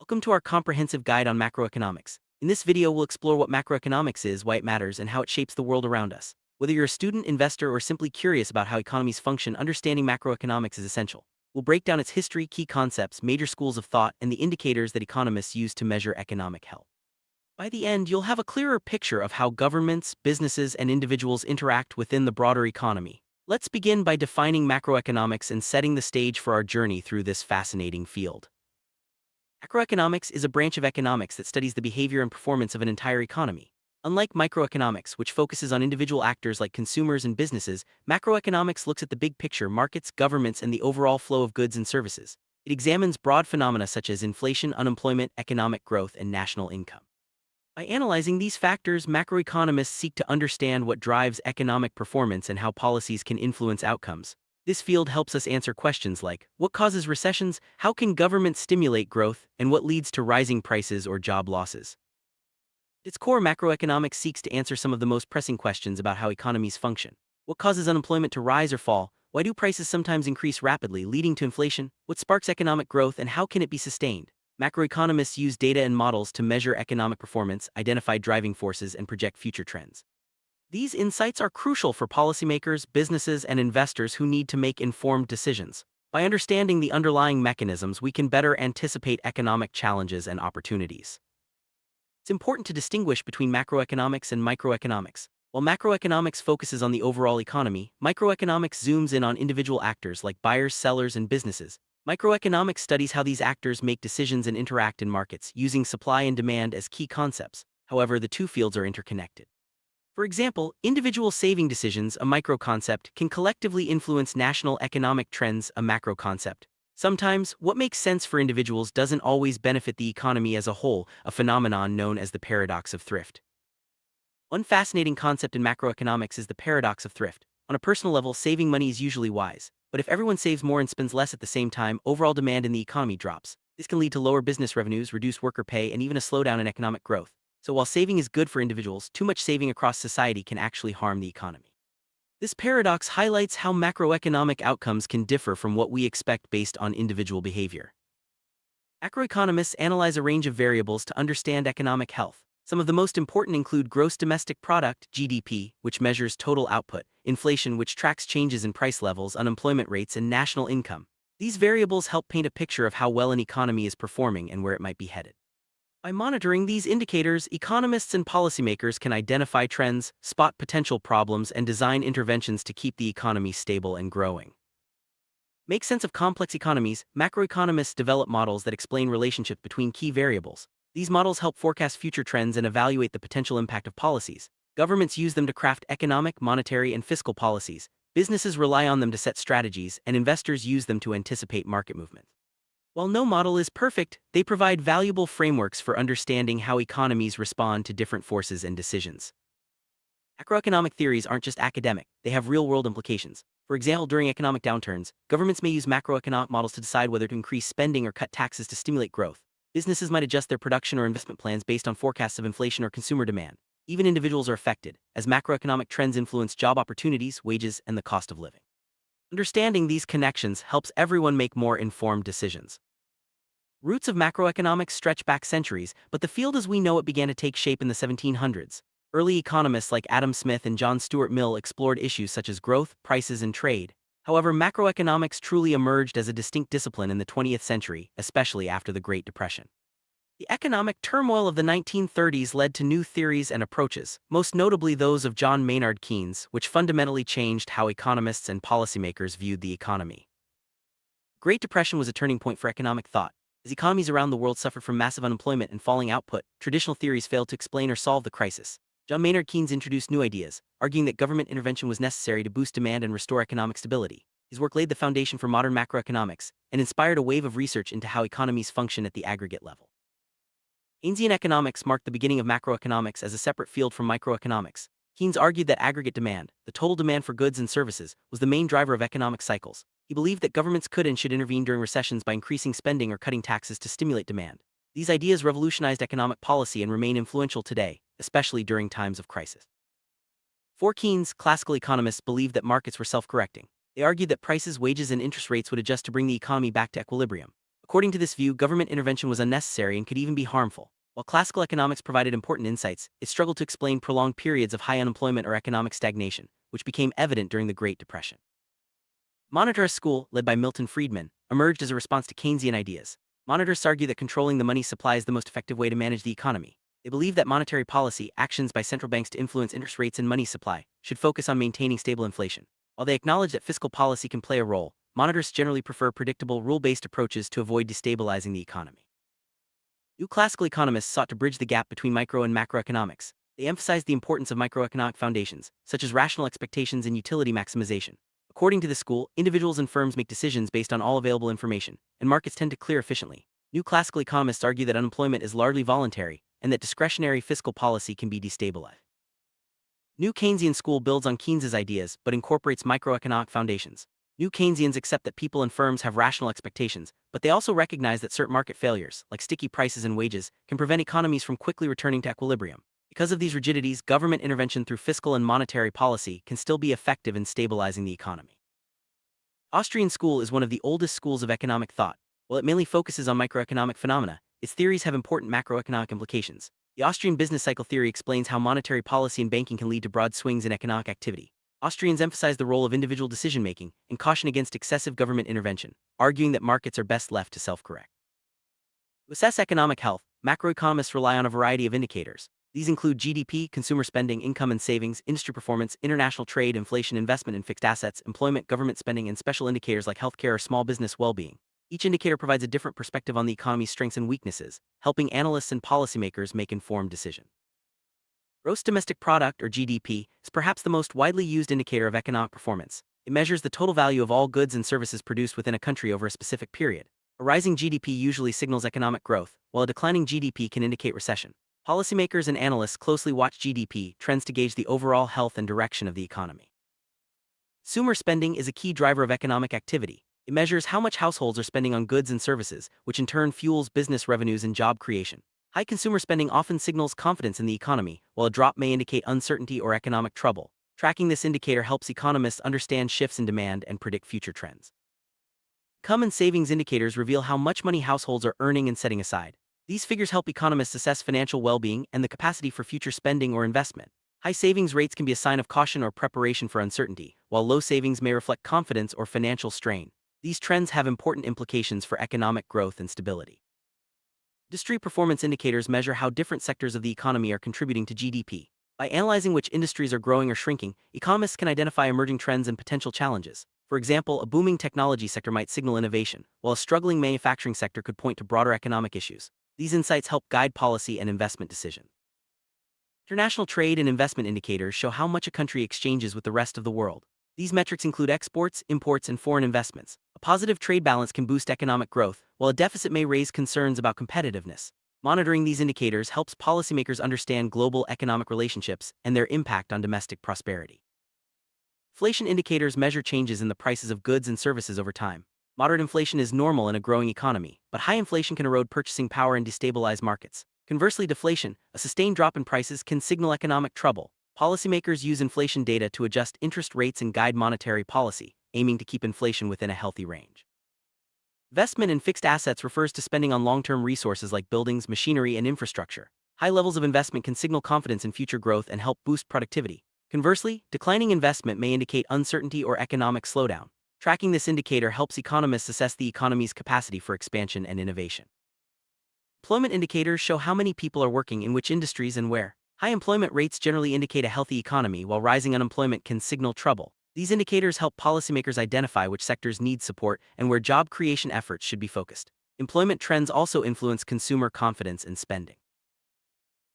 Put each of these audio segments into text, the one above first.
Welcome to our comprehensive guide on macroeconomics. In this video, we'll explore what macroeconomics is, why it matters, and how it shapes the world around us. Whether you're a student, investor, or simply curious about how economies function, understanding macroeconomics is essential. We'll break down its history, key concepts, major schools of thought, and the indicators that economists use to measure economic health. By the end, you'll have a clearer picture of how governments, businesses, and individuals interact within the broader economy. Let's begin by defining macroeconomics and setting the stage for our journey through this fascinating field. Macroeconomics is a branch of economics that studies the behavior and performance of an entire economy. Unlike microeconomics, which focuses on individual actors like consumers and businesses, macroeconomics looks at the big picture, markets, governments, and the overall flow of goods and services. It examines broad phenomena such as inflation, unemployment, economic growth, and national income. By analyzing these factors, macroeconomists seek to understand what drives economic performance and how policies can influence outcomes. This field helps us answer questions like, what causes recessions, how can governments stimulate growth, and what leads to rising prices or job losses. At its core, macroeconomics seeks to answer some of the most pressing questions about how economies function. What causes unemployment to rise or fall? Why do prices sometimes increase rapidly, leading to inflation? What sparks economic growth, and how can it be sustained? Macroeconomists use data and models to measure economic performance, identify driving forces, and project future trends. These insights are crucial for policymakers, businesses, and investors who need to make informed decisions. By understanding the underlying mechanisms, we can better anticipate economic challenges and opportunities. It's important to distinguish between macroeconomics and microeconomics. While macroeconomics focuses on the overall economy, microeconomics zooms in on individual actors like buyers, sellers, and businesses. Microeconomics studies how these actors make decisions and interact in markets, using supply and demand as key concepts. However, the two fields are interconnected. For example, individual saving decisions, a microconcept, can collectively influence national economic trends, a macroconcept. Sometimes, what makes sense for individuals doesn't always benefit the economy as a whole, a phenomenon known as the paradox of thrift. One fascinating concept in macroeconomics is the paradox of thrift. On a personal level, saving money is usually wise, but if everyone saves more and spends less at the same time, overall demand in the economy drops. This can lead to lower business revenues, reduced worker pay, and even a slowdown in economic growth. So while saving is good for individuals, too much saving across society can actually harm the economy. This paradox highlights how macroeconomic outcomes can differ from what we expect based on individual behavior. Macroeconomists analyze a range of variables to understand economic health. Some of the most important include gross domestic product, GDP, which measures total output, inflation, which tracks changes in price levels, unemployment rates, and national income. These variables help paint a picture of how well an economy is performing and where it might be headed. By monitoring these indicators, economists and policymakers can identify trends, spot potential problems, and design interventions to keep the economy stable and growing. Make sense of complex economies. Macroeconomists develop models that explain relationships between key variables. These models help forecast future trends and evaluate the potential impact of policies. Governments use them to craft economic, monetary, and fiscal policies. Businesses rely on them to set strategies, and investors use them to anticipate market movements. While no model is perfect, they provide valuable frameworks for understanding how economies respond to different forces and decisions. Macroeconomic theories aren't just academic, they have real-world implications. For example, during economic downturns, governments may use macroeconomic models to decide whether to increase spending or cut taxes to stimulate growth. Businesses might adjust their production or investment plans based on forecasts of inflation or consumer demand. Even individuals are affected, as macroeconomic trends influence job opportunities, wages, and the cost of living. Understanding these connections helps everyone make more informed decisions. Roots of macroeconomics stretch back centuries, but the field as we know it began to take shape in the 1700s. Early economists like Adam Smith and John Stuart Mill explored issues such as growth, prices, and trade. However, macroeconomics truly emerged as a distinct discipline in the 20th century, especially after the Great Depression. The economic turmoil of the 1930s led to new theories and approaches, most notably those of John Maynard Keynes, which fundamentally changed how economists and policymakers viewed the economy. The Great Depression was a turning point for economic thought. As economies around the world suffered from massive unemployment and falling output, traditional theories failed to explain or solve the crisis. John Maynard Keynes introduced new ideas, arguing that government intervention was necessary to boost demand and restore economic stability. His work laid the foundation for modern macroeconomics and inspired a wave of research into how economies function at the aggregate level. Keynesian economics marked the beginning of macroeconomics as a separate field from microeconomics. Keynes argued that aggregate demand, the total demand for goods and services, was the main driver of economic cycles. He believed that governments could and should intervene during recessions by increasing spending or cutting taxes to stimulate demand. These ideas revolutionized economic policy and remain influential today, especially during times of crisis. For Keynes, classical economists believed that markets were self-correcting. They argued that prices, wages, and interest rates would adjust to bring the economy back to equilibrium. According to this view, government intervention was unnecessary and could even be harmful. While classical economics provided important insights, it struggled to explain prolonged periods of high unemployment or economic stagnation, which became evident during the Great Depression. Monetarist school, led by Milton Friedman, emerged as a response to Keynesian ideas. Monetarists argue that controlling the money supply is the most effective way to manage the economy. They believe that monetary policy, actions by central banks to influence interest rates and money supply, should focus on maintaining stable inflation. While they acknowledge that fiscal policy can play a role, monetarists generally prefer predictable, rule-based approaches to avoid destabilizing the economy. New classical economists sought to bridge the gap between micro and macroeconomics. They emphasized the importance of microeconomic foundations, such as rational expectations and utility maximization. According to the school, individuals and firms make decisions based on all available information, and markets tend to clear efficiently. New classical economists argue that unemployment is largely voluntary, and that discretionary fiscal policy can be destabilized. New Keynesian school builds on Keynes's ideas but incorporates microeconomic foundations. New Keynesians accept that people and firms have rational expectations, but they also recognize that certain market failures, like sticky prices and wages, can prevent economies from quickly returning to equilibrium. Because of these rigidities, government intervention through fiscal and monetary policy can still be effective in stabilizing the economy. Austrian school is one of the oldest schools of economic thought. While it mainly focuses on microeconomic phenomena, its theories have important macroeconomic implications. The Austrian business cycle theory explains how monetary policy and banking can lead to broad swings in economic activity. Austrians emphasize the role of individual decision-making and caution against excessive government intervention, arguing that markets are best left to self-correct. To assess economic health, macroeconomists rely on a variety of indicators. These include GDP, consumer spending, income and savings, industry performance, international trade, inflation, investment in fixed assets, employment, government spending, and special indicators like healthcare or small business well-being. Each indicator provides a different perspective on the economy's strengths and weaknesses, helping analysts and policymakers make informed decisions. Gross domestic product, or GDP, is perhaps the most widely used indicator of economic performance. It measures the total value of all goods and services produced within a country over a specific period. A rising GDP usually signals economic growth, while a declining GDP can indicate recession. Policymakers and analysts closely watch GDP trends to gauge the overall health and direction of the economy. Consumer spending is a key driver of economic activity. It measures how much households are spending on goods and services, which in turn fuels business revenues and job creation. High consumer spending often signals confidence in the economy, while a drop may indicate uncertainty or economic trouble. Tracking this indicator helps economists understand shifts in demand and predict future trends. Income and savings indicators reveal how much money households are earning and setting aside. These figures help economists assess financial well-being and the capacity for future spending or investment. High savings rates can be a sign of caution or preparation for uncertainty, while low savings may reflect confidence or financial strain. These trends have important implications for economic growth and stability. Industry performance indicators measure how different sectors of the economy are contributing to GDP. By analyzing which industries are growing or shrinking, economists can identify emerging trends and potential challenges. For example, a booming technology sector might signal innovation, while a struggling manufacturing sector could point to broader economic issues. These insights help guide policy and investment decisions. International trade and investment indicators show how much a country exchanges with the rest of the world. These metrics include exports, imports, and foreign investments. A positive trade balance can boost economic growth, while a deficit may raise concerns about competitiveness. Monitoring these indicators helps policymakers understand global economic relationships and their impact on domestic prosperity. Inflation indicators measure changes in the prices of goods and services over time. Moderate inflation is normal in a growing economy, but high inflation can erode purchasing power and destabilize markets. Conversely, deflation, a sustained drop in prices, can signal economic trouble. Policymakers use inflation data to adjust interest rates and guide monetary policy, aiming to keep inflation within a healthy range. Investment in fixed assets refers to spending on long-term resources like buildings, machinery, and infrastructure. High levels of investment can signal confidence in future growth and help boost productivity. Conversely, declining investment may indicate uncertainty or economic slowdown. Tracking this indicator helps economists assess the economy's capacity for expansion and innovation. Employment indicators show how many people are working in which industries and where. High employment rates generally indicate a healthy economy, while rising unemployment can signal trouble. These indicators help policymakers identify which sectors need support and where job creation efforts should be focused. Employment trends also influence consumer confidence and spending.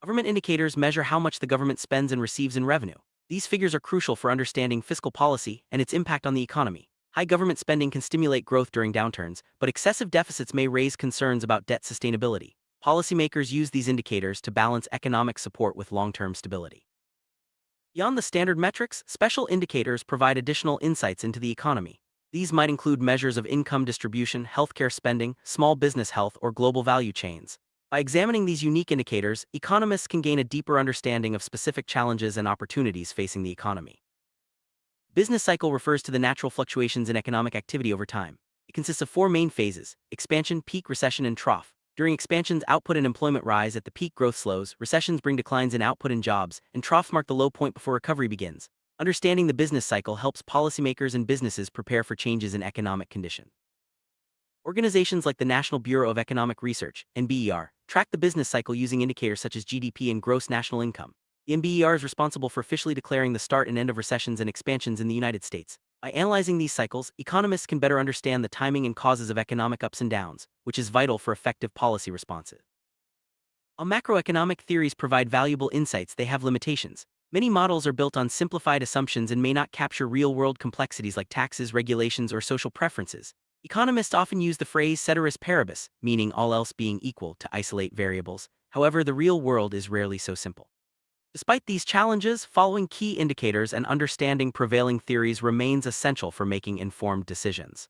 Government indicators measure how much the government spends and receives in revenue. These figures are crucial for understanding fiscal policy and its impact on the economy. High government spending can stimulate growth during downturns, but excessive deficits may raise concerns about debt sustainability. Policymakers use these indicators to balance economic support with long-term stability. Beyond the standard metrics, special indicators provide additional insights into the economy. These might include measures of income distribution, healthcare spending, small business health, or global value chains. By examining these unique indicators, economists can gain a deeper understanding of specific challenges and opportunities facing the economy. Business cycle refers to the natural fluctuations in economic activity over time. It consists of four main phases: expansion, peak, recession, and trough. During expansions, output and employment rise. At the peak, growth slows, recessions bring declines in output and jobs, and troughs mark the low point before recovery begins. Understanding the business cycle helps policymakers and businesses prepare for changes in economic condition. Organizations like the National Bureau of Economic Research, NBER, track the business cycle using indicators such as GDP and gross national income. The NBER is responsible for officially declaring the start and end of recessions and expansions in the United States. By analyzing these cycles, economists can better understand the timing and causes of economic ups and downs, which is vital for effective policy responses. While macroeconomic theories provide valuable insights, they have limitations. Many models are built on simplified assumptions and may not capture real-world complexities like taxes, regulations, or social preferences. Economists often use the phrase ceteris paribus, meaning all else being equal, to isolate variables. However, the real world is rarely so simple. Despite these challenges, following key indicators and understanding prevailing theories remains essential for making informed decisions.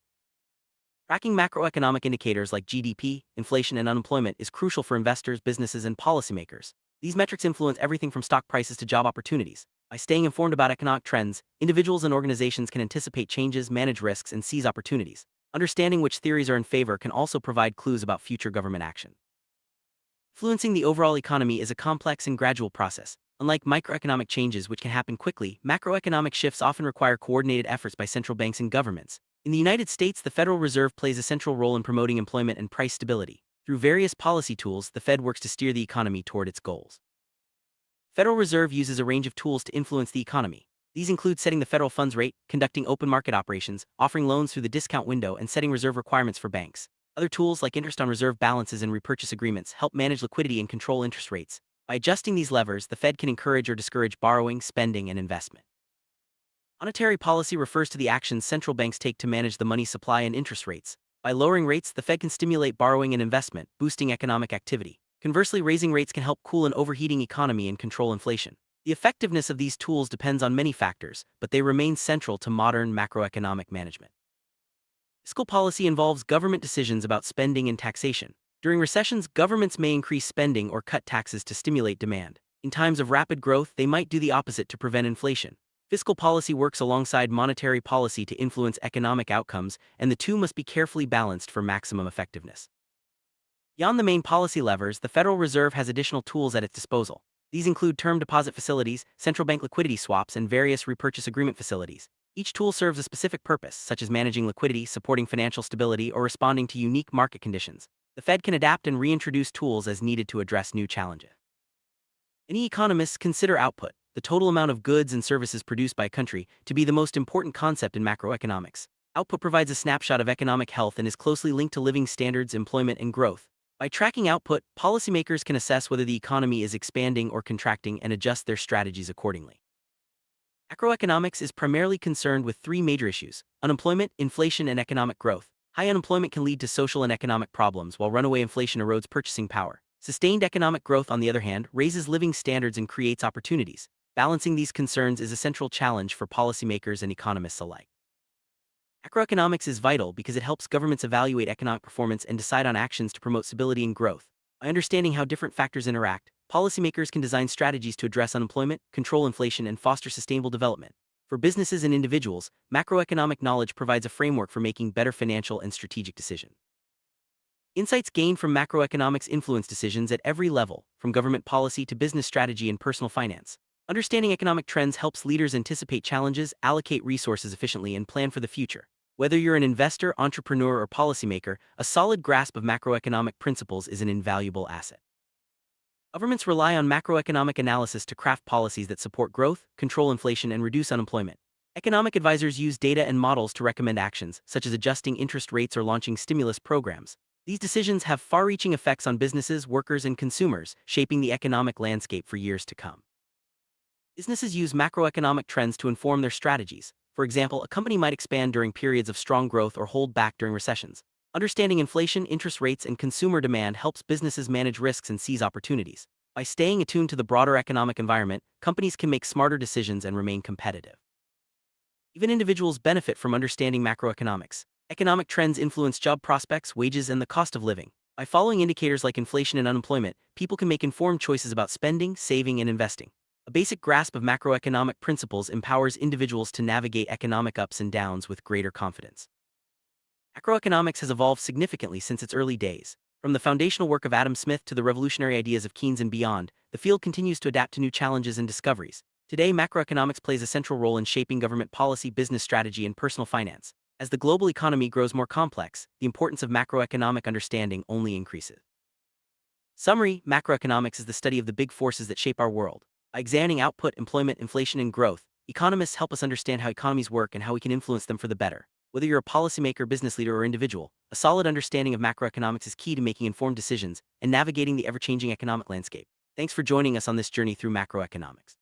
Tracking macroeconomic indicators like GDP, inflation, and unemployment is crucial for investors, businesses, and policymakers. These metrics influence everything from stock prices to job opportunities. By staying informed about economic trends, individuals and organizations can anticipate changes, manage risks, and seize opportunities. Understanding which theories are in favor can also provide clues about future government action. Influencing the overall economy is a complex and gradual process. Unlike microeconomic changes, which can happen quickly, macroeconomic shifts often require coordinated efforts by central banks and governments. In the United States, the Federal Reserve plays a central role in promoting employment and price stability. Through various policy tools, the Fed works to steer the economy toward its goals. Federal Reserve uses a range of tools to influence the economy. These include setting the federal funds rate, conducting open market operations, offering loans through the discount window, and setting reserve requirements for banks. Other tools like interest on reserve balances and repurchase agreements help manage liquidity and control interest rates. By adjusting these levers, the Fed can encourage or discourage borrowing, spending, and investment. Monetary policy refers to the actions central banks take to manage the money supply and interest rates. By lowering rates, the Fed can stimulate borrowing and investment, boosting economic activity. Conversely, raising rates can help cool an overheating economy and control inflation. The effectiveness of these tools depends on many factors, but they remain central to modern macroeconomic management. Fiscal policy involves government decisions about spending and taxation. During recessions, governments may increase spending or cut taxes to stimulate demand. In times of rapid growth, they might do the opposite to prevent inflation. Fiscal policy works alongside monetary policy to influence economic outcomes, and the two must be carefully balanced for maximum effectiveness. Beyond the main policy levers, the Federal Reserve has additional tools at its disposal. These include term deposit facilities, central bank liquidity swaps, and various repurchase agreement facilities. Each tool serves a specific purpose, such as managing liquidity, supporting financial stability, or responding to unique market conditions. The Fed can adapt and reintroduce tools as needed to address new challenges. Many economists consider output, the total amount of goods and services produced by a country, to be the most important concept in macroeconomics. Output provides a snapshot of economic health and is closely linked to living standards, employment, and growth. By tracking output, policymakers can assess whether the economy is expanding or contracting and adjust their strategies accordingly. Macroeconomics is primarily concerned with three major issues: unemployment, inflation, and economic growth. High unemployment can lead to social and economic problems, while runaway inflation erodes purchasing power. Sustained economic growth, on the other hand, raises living standards and creates opportunities. Balancing these concerns is a central challenge for policymakers and economists alike. Macroeconomics is vital because it helps governments evaluate economic performance and decide on actions to promote stability and growth. By understanding how different factors interact, policymakers can design strategies to address unemployment, control inflation, and foster sustainable development. For businesses and individuals, macroeconomic knowledge provides a framework for making better financial and strategic decisions. Insights gained from macroeconomics influence decisions at every level, from government policy to business strategy and personal finance. Understanding economic trends helps leaders anticipate challenges, allocate resources efficiently, and plan for the future. Whether you're an investor, entrepreneur, or policymaker, a solid grasp of macroeconomic principles is an invaluable asset. Governments rely on macroeconomic analysis to craft policies that support growth, control inflation, and reduce unemployment. Economic advisors use data and models to recommend actions, such as adjusting interest rates or launching stimulus programs. These decisions have far-reaching effects on businesses, workers, and consumers, shaping the economic landscape for years to come. Businesses use macroeconomic trends to inform their strategies. For example, a company might expand during periods of strong growth or hold back during recessions. Understanding inflation, interest rates, and consumer demand helps businesses manage risks and seize opportunities. By staying attuned to the broader economic environment, companies can make smarter decisions and remain competitive. Even individuals benefit from understanding macroeconomics. Economic trends influence job prospects, wages, and the cost of living. By following indicators like inflation and unemployment, people can make informed choices about spending, saving, and investing. A basic grasp of macroeconomic principles empowers individuals to navigate economic ups and downs with greater confidence. Macroeconomics has evolved significantly since its early days. From the foundational work of Adam Smith to the revolutionary ideas of Keynes and beyond, the field continues to adapt to new challenges and discoveries. Today, macroeconomics plays a central role in shaping government policy, business strategy, and personal finance. As the global economy grows more complex, the importance of macroeconomic understanding only increases. Summary: macroeconomics is the study of the big forces that shape our world. By examining output, employment, inflation, and growth, economists help us understand how economies work and how we can influence them for the better. Whether you're a policymaker, business leader, or individual, a solid understanding of macroeconomics is key to making informed decisions and navigating the ever-changing economic landscape. Thanks for joining us on this journey through macroeconomics.